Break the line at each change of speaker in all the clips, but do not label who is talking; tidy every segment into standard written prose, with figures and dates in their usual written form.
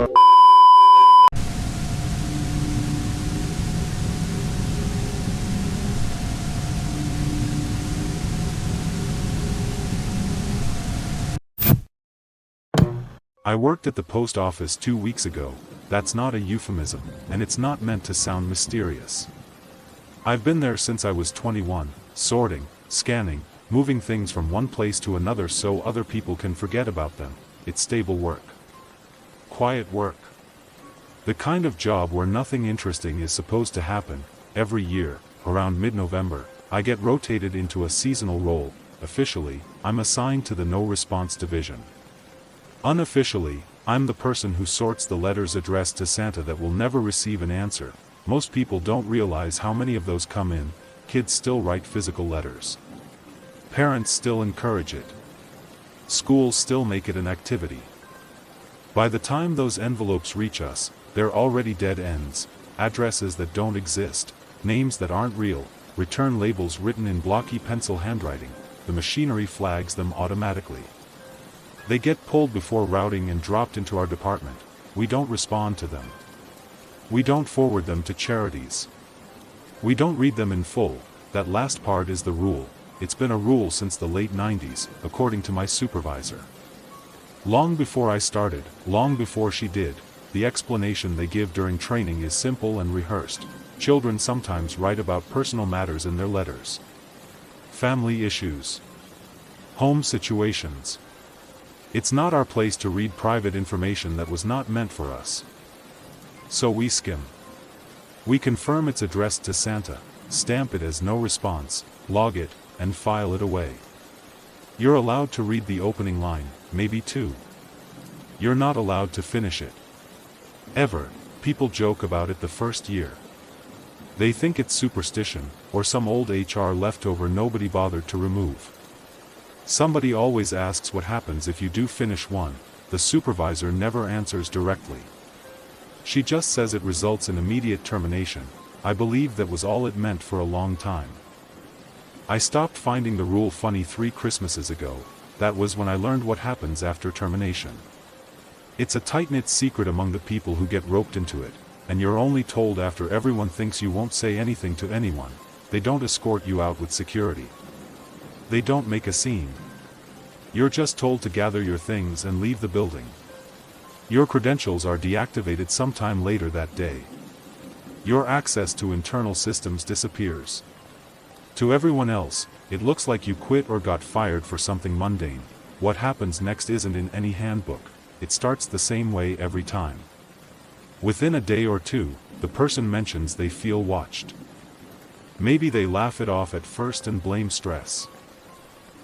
I worked at the post office 2 weeks ago. That's not a euphemism, and it's not meant to sound mysterious. I've been there since I was 21, sorting, scanning, moving things from one place to another so other people can forget about them. It's stable work. Quiet work. The kind of job where nothing interesting is supposed to happen. Every year, around mid-November, I get rotated into a seasonal role. Officially, I'm assigned to the no-response division. Unofficially, I'm the person who sorts the letters addressed to Santa that will never receive an answer. Most people don't realize how many of those come in. Kids still write physical letters. Parents still encourage it. Schools still make it an activity. By the time those envelopes reach us, they're already dead ends, addresses that don't exist, names that aren't real, return labels written in blocky pencil handwriting. The machinery flags them automatically. They get pulled before routing and dropped into our department. We don't respond to them. We don't forward them to charities. We don't read them in full. That last part is the rule. It's been a rule since the late 90s, according to my supervisor. Long before I started, long before she did, the explanation they give during training is simple and rehearsed. Children sometimes write about personal matters in their letters. Family issues. Home situations. It's not our place to read private information that was not meant for us. So we skim. We confirm it's addressed to Santa, stamp it as no response, log it, and file it away. You're allowed to read the opening line, maybe two. You're not allowed to finish it. Ever. People joke about it the first year. They think it's superstition, or some old HR leftover nobody bothered to remove. Somebody always asks what happens if you do finish one. The supervisor never answers directly. She just says it results in immediate termination. I believe that was all it meant for a long time. I stopped finding the rule funny 3 Christmases ago. That was when I learned what happens after termination. It's a tight-knit secret among the people who get roped into it, and you're only told after everyone thinks you won't say anything to anyone. They don't escort you out with security. They don't make a scene. You're just told to gather your things and leave the building. Your credentials are deactivated sometime later that day. Your access to internal systems disappears. To everyone else, it looks like you quit or got fired for something mundane. What happens next isn't in any handbook. It starts the same way every time. Within a day or two, the person mentions they feel watched. Maybe they laugh it off at first and blame stress.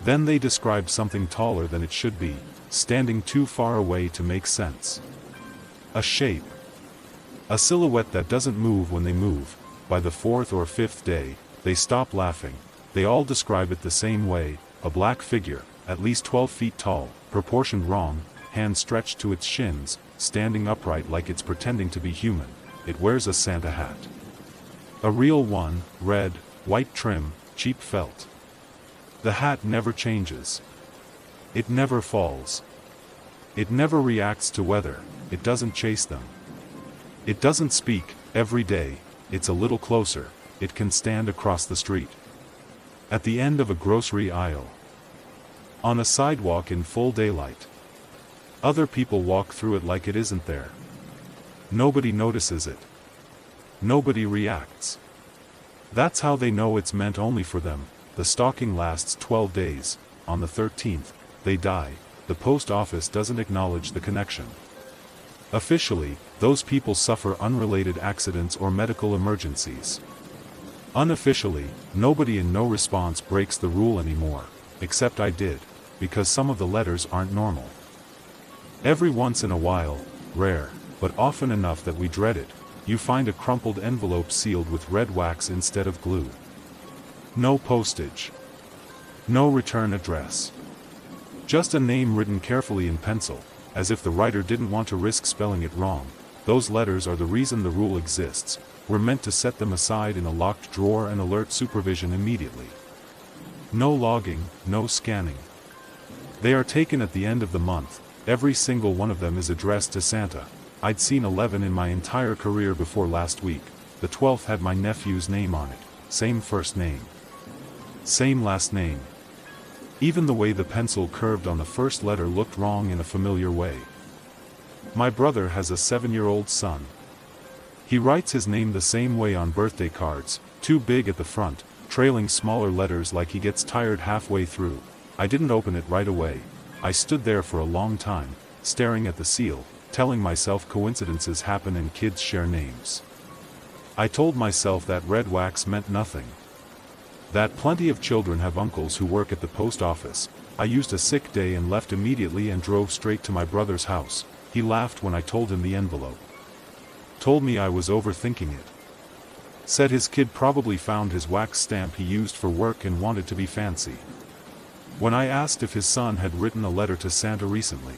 Then they describe something taller than it should be, standing too far away to make sense. A shape. A silhouette that doesn't move when they move. By the 4th or 5th day, they stop laughing. They all describe it the same way, a black figure, at least 12 feet tall, proportioned wrong, hands stretched to its shins, standing upright like it's pretending to be human. It wears a Santa hat. A real one, red, white trim, cheap felt. The hat never changes. It never falls. It never reacts to weather. It doesn't chase them. It doesn't speak. Every day, it's a little closer. It can stand across the street. At the end of a grocery aisle. On a sidewalk in full daylight. Other people walk through it like it isn't there. Nobody notices it. Nobody reacts. That's how they know it's meant only for them. The stalking lasts 12 days. On the 13th, they die. The post office doesn't acknowledge the connection. Officially, those people suffer unrelated accidents or medical emergencies. Unofficially, nobody in no response breaks the rule anymore, except I did, because some of the letters aren't normal. Every once in a while, rare, but often enough that we dread it, you find a crumpled envelope sealed with red wax instead of glue. No postage. No return address. Just a name written carefully in pencil, as if the writer didn't want to risk spelling it wrong. Those letters are the reason the rule exists. We're meant to set them aside in a locked drawer and alert supervision immediately. No logging, no scanning. They are taken at the end of the month. Every single one of them is addressed to Santa. I'd seen 11 in my entire career before last week. The 12th had my nephew's name on it, same first name, same last name. Even the way the pencil curved on the first letter looked wrong in a familiar way. My brother has a 7-year-old son. He writes his name the same way on birthday cards, too big at the front, trailing smaller letters like he gets tired halfway through. I didn't open it right away. I stood there for a long time, staring at the seal, telling myself coincidences happen and kids share names. I told myself that red wax meant nothing. That plenty of children have uncles who work at the post office. I used a sick day and left immediately and drove straight to my brother's house. He laughed when I told him the envelope. Told me I was overthinking it. Said his kid probably found his wax stamp he used for work and wanted to be fancy. When I asked if his son had written a letter to Santa recently,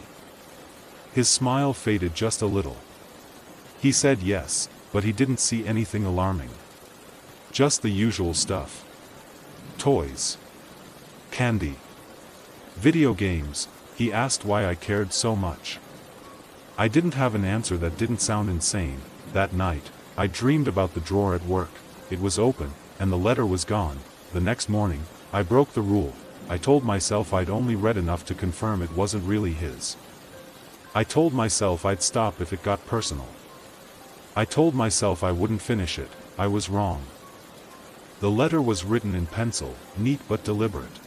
his smile faded just a little. He said yes, but he didn't see anything alarming. Just the usual stuff. Toys. Candy. Video games. He asked why I cared so much. I didn't have an answer that didn't sound insane. That night, I dreamed about the drawer at work. It was open, and the letter was gone. The next morning, I broke the rule. I told myself I'd only read enough to confirm it wasn't really his. I told myself I'd stop if it got personal. I told myself I wouldn't finish it. I was wrong. The letter was written in pencil, neat but deliberate.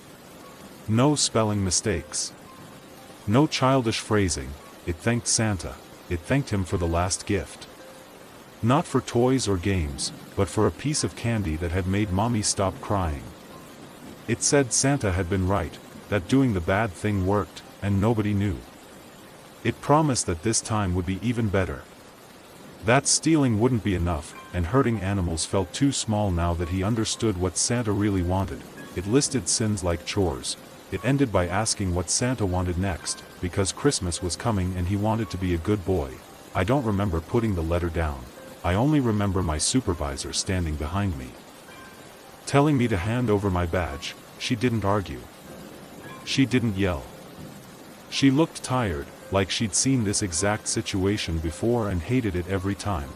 No spelling mistakes. No childish phrasing. It thanked Santa. It thanked him for the last gift. Not for toys or games, but for a piece of candy that had made Mommy stop crying. It said Santa had been right, that doing the bad thing worked, and nobody knew. It promised that this time would be even better. That stealing wouldn't be enough, and hurting animals felt too small now that he understood what Santa really wanted. It listed sins like chores. It ended by asking what Santa wanted next, because Christmas was coming and he wanted to be a good boy. I don't remember putting the letter down. I only remember my supervisor standing behind me, telling me to hand over my badge. She didn't argue. She didn't yell. She looked tired, like she'd seen this exact situation before and hated it every time.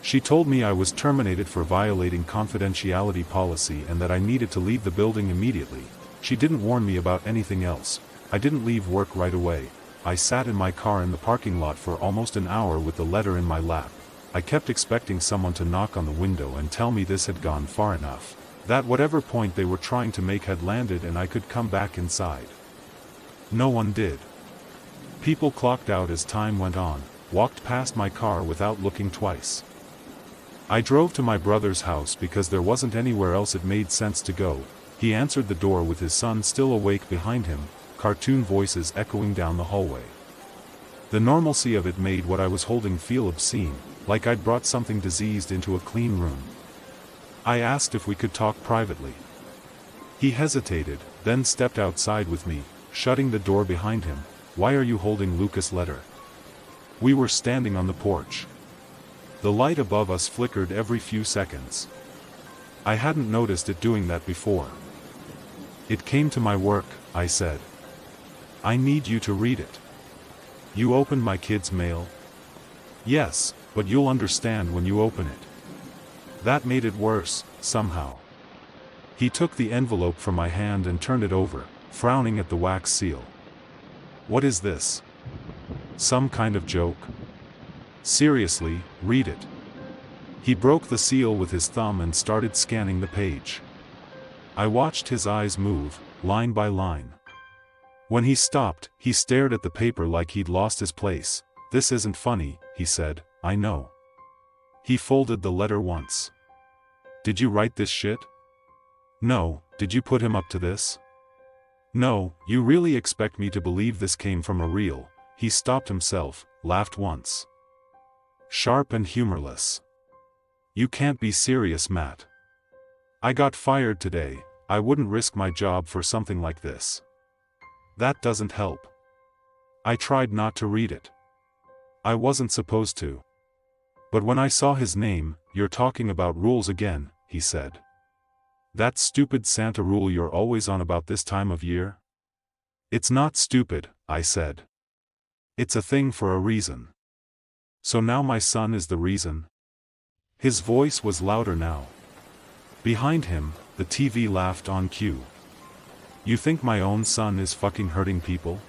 She told me I was terminated for violating confidentiality policy and that I needed to leave the building immediately. She didn't warn me about anything else. I didn't leave work right away. I sat in my car in the parking lot for almost an hour with the letter in my lap. I kept expecting someone to knock on the window and tell me this had gone far enough, that whatever point they were trying to make had landed and I could come back inside. No one did. People clocked out as time went on, walked past my car without looking twice. I drove to my brother's house because there wasn't anywhere else it made sense to go. He answered the door with his son still awake behind him, cartoon voices echoing down the hallway. The normalcy of it made what I was holding feel obscene, like I'd brought something diseased into a clean room. I asked if we could talk privately. He hesitated, then stepped outside with me, shutting the door behind him. Why are you holding Lucas' letter? We were standing on the porch. The light above us flickered every few seconds. I hadn't noticed it doing that before. It came to my work, I said. I need you to read it. You opened my kid's mail? Yes, but you'll understand when you open it. That made it worse, somehow. He took the envelope from my hand and turned it over, frowning at the wax seal. What is this? Some kind of joke? Seriously, read it. He broke the seal with his thumb and started scanning the page. I watched his eyes move, line by line. When he stopped, he stared at the paper like he'd lost his place. This isn't funny, he said. I know. He folded the letter once. Did you write this shit? No. Did you put him up to this? No. You really expect me to believe this came from a real? He stopped himself, laughed once. Sharp and humorless. You can't be serious, Matt. I got fired today. I wouldn't risk my job for something like this. That doesn't help. I tried not to read it. I wasn't supposed to. But when I saw his name, you're talking about rules again, he said. That stupid Santa rule you're always on about this time of year? It's not stupid, I said. It's a thing for a reason. So now my son is the reason? His voice was louder now. Behind him, the TV laughed on cue. You think my own son is fucking hurting people?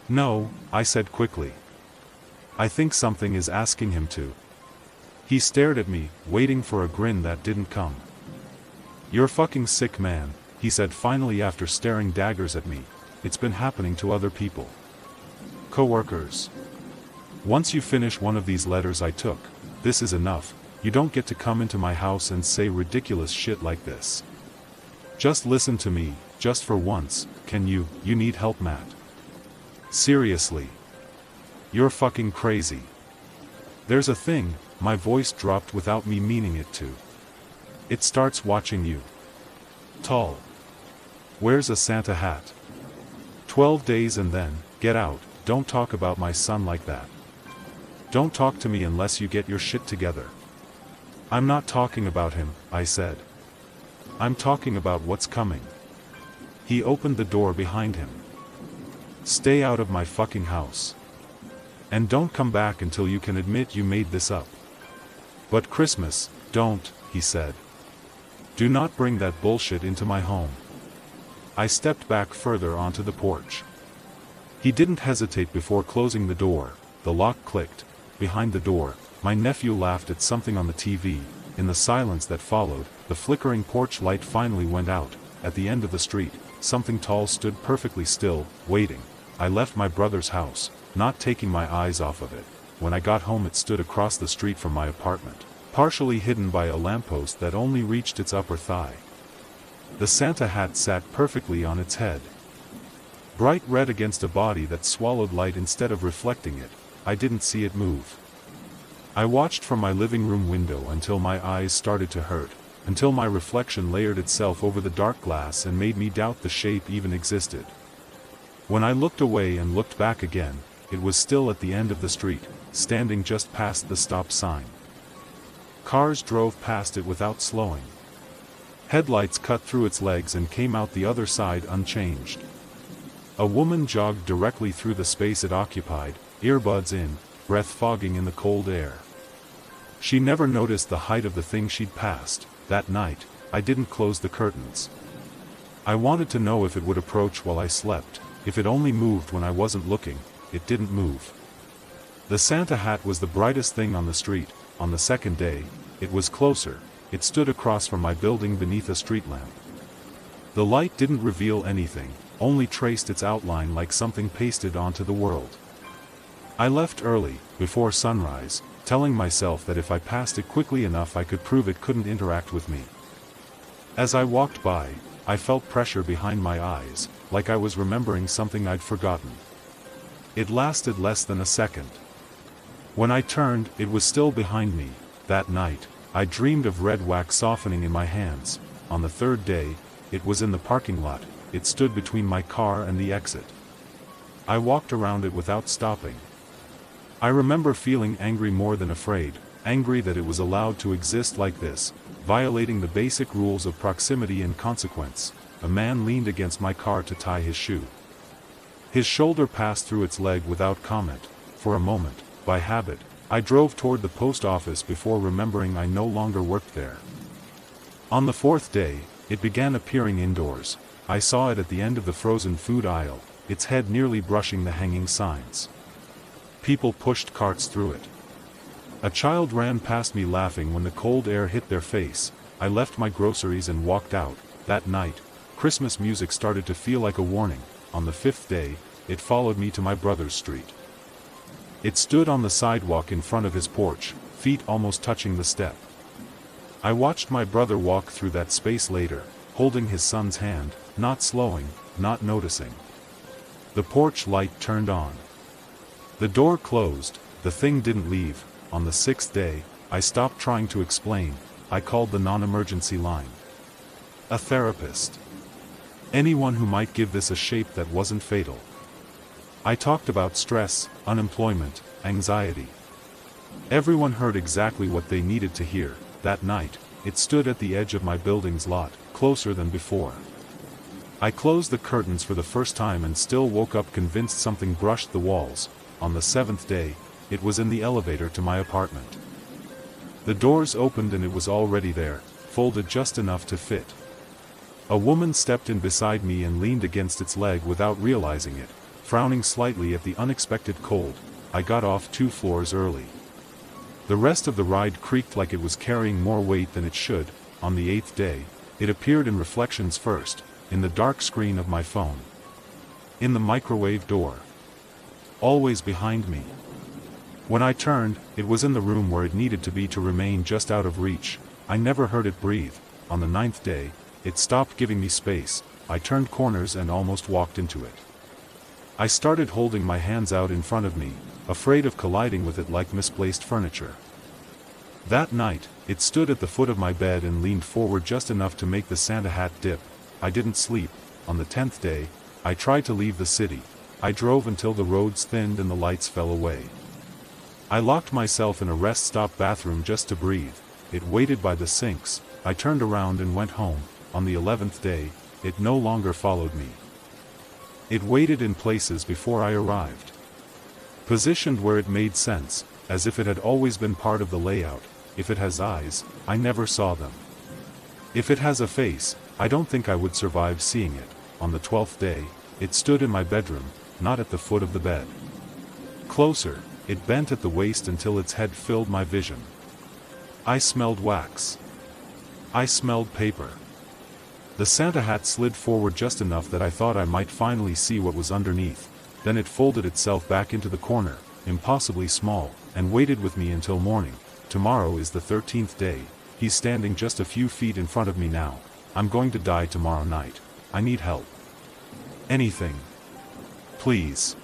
No, I said quickly. I think something is asking him to. He stared at me, waiting for a grin that didn't come. You're fucking sick, man, he said finally after staring daggers at me. It's been happening to other people. Coworkers. Once you finish one of these letters I took, this is enough. You don't get to come into my house and say ridiculous shit like this. Just listen to me, just for once, can you need help, Matt. Seriously. You're fucking crazy. There's a thing, my voice dropped without me meaning it to. It starts watching you. Tall. Wears a Santa hat. 12 days and then, get out, don't talk about my son like that. Don't talk to me unless you get your shit together. I'm not talking about him, I said. I'm talking about what's coming. He opened the door behind him. Stay out of my fucking house. And don't come back until you can admit you made this up. But Christmas, don't, he said. Do not bring that bullshit into my home. I stepped back further onto the porch. He didn't hesitate before closing the door. The lock clicked. Behind the door, my nephew laughed at something on the TV. In the silence that followed, the flickering porch light finally went out. At the end of the street, something tall stood perfectly still, waiting. I left my brother's house, not taking my eyes off of it. When I got home it stood across the street from my apartment, partially hidden by a lamppost that only reached its upper thigh. The Santa hat sat perfectly on its head. Bright red against a body that swallowed light instead of reflecting it. I didn't see it move. I watched from my living room window until my eyes started to hurt, until my reflection layered itself over the dark glass and made me doubt the shape even existed. When I looked away and looked back again, it was still at the end of the street, standing just past the stop sign. Cars drove past it without slowing. Headlights cut through its legs and came out the other side unchanged. A woman jogged directly through the space it occupied, earbuds in, breath fogging in the cold air. She never noticed the height of the thing she'd passed. That night, I didn't close the curtains. I wanted to know if it would approach while I slept. If it only moved when I wasn't looking. It didn't move. The Santa hat was the brightest thing on the street. On the second day, it was closer. It stood across from my building beneath a street lamp. The light didn't reveal anything, only traced its outline like something pasted onto the world. I left early, before sunrise, telling myself that if I passed it quickly enough I could prove it couldn't interact with me. As I walked by, I felt pressure behind my eyes, like I was remembering something I'd forgotten. It lasted less than a second. When I turned, it was still behind me. That night, I dreamed of red wax softening in my hands. On the third day, it was in the parking lot. It stood between my car and the exit. I walked around it without stopping. I remember feeling angry more than afraid, angry that it was allowed to exist like this, violating the basic rules of proximity and consequence. A man leaned against my car to tie his shoe. His shoulder passed through its leg without comment. For a moment, by habit, I drove toward the post office before remembering I no longer worked there. On the fourth day, it began appearing indoors. I saw it at the end of the frozen food aisle, its head nearly brushing the hanging signs. People pushed carts through it. A child ran past me laughing when the cold air hit their face. I left my groceries and walked out. That night, Christmas music started to feel like a warning. On the fifth day, it followed me to my brother's street. It stood on the sidewalk in front of his porch, feet almost touching the step. I watched my brother walk through that space later, holding his son's hand, not slowing, not noticing. The porch light turned on. The door closed. The thing didn't leave. On the sixth day, I stopped trying to explain. I called the non-emergency line. A therapist. Anyone who might give this a shape that wasn't fatal. I talked about stress, unemployment, anxiety. Everyone heard exactly what they needed to hear. That night, it stood at the edge of my building's lot, closer than before. I closed the curtains for the first time and still woke up convinced something brushed the walls. On the seventh day, it was in the elevator to my apartment. The doors opened and it was already there, folded just enough to fit. A woman stepped in beside me and leaned against its leg without realizing it, frowning slightly at the unexpected cold. I got off 2 floors early. The rest of the ride creaked like it was carrying more weight than it should. On the 8th day, it appeared in reflections first, in the dark screen of my phone. In the microwave door. Always behind me. When I turned, it was in the room where it needed to be to remain just out of reach. I never heard it breathe. On the 9th day, it stopped giving me space. I turned corners and almost walked into it. I started holding my hands out in front of me, afraid of colliding with it like misplaced furniture. That night, it stood at the foot of my bed and leaned forward just enough to make the Santa hat dip. I didn't sleep. On the 10th day, I tried to leave the city. I drove until the roads thinned and the lights fell away. I locked myself in a rest stop bathroom just to breathe. It waited by the sinks. I turned around and went home. On the 11th day, it no longer followed me. It waited in places before I arrived. Positioned where it made sense, as if it had always been part of the layout. If it has eyes, I never saw them. If it has a face, I don't think I would survive seeing it. On the 12th day, it stood in my bedroom, not at the foot of the bed. Closer, it bent at the waist until its head filled my vision. I smelled wax. I smelled paper. The Santa hat slid forward just enough that I thought I might finally see what was underneath. Then it folded itself back into the corner, impossibly small, and waited with me until morning. Tomorrow is the 13th day. He's standing just a few feet in front of me now. I'm going to die tomorrow night. I need help. Anything. Please.